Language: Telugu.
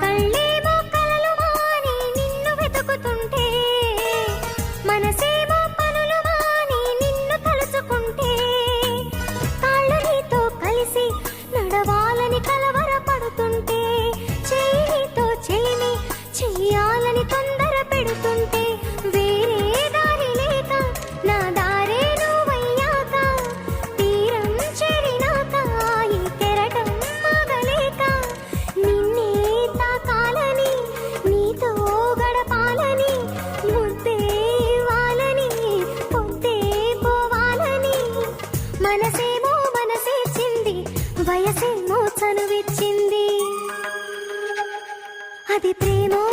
కళ్ళేమో కలలు మాని నిన్ను వెతుకుతుంటే, మనసేమో పనులు మాని నిన్ను తలుచుకుంటే, కాళ్ళు నీతో కలిసి నడవాలని కలవరపడుతుంటే, చెయ్యితో చెలిమి చెయ్యాలని తొందర పెడుతుంటే, వేరే దారి లేక నా దారే నువ్వయ్యాక, తీరం చేరినాక ఈ కెరటం ఆగలేక, నిన్నే తాకాలని నీతో గడపాలని, ముద్దే ఇవ్వాలని పొద్దే పోవాలని, మనసేమో మనసేచింది వయసేమో చనువిచ్చింది, అది ప్రేమో